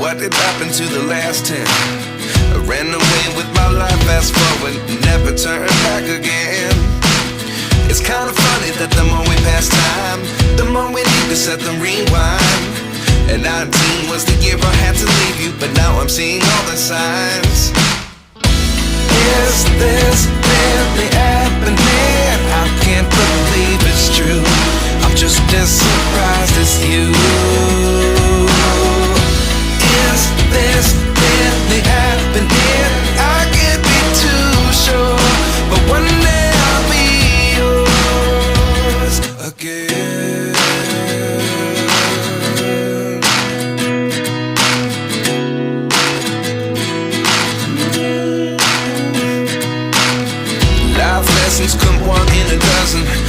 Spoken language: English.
what did happen to the last 10? I ran away with my life, fast forward, never turn back again. It's kind of funny that the more we pass time, the more we need to set the rewind. And 19 was the year I had to leave you, but now I'm seeing all the signs. Is this really happening? I can't believe it's true. I'm just as surprised as you. Is this really happening? I can't be too sure, but one day I'll be yours again. Life lessons come one in a dozen.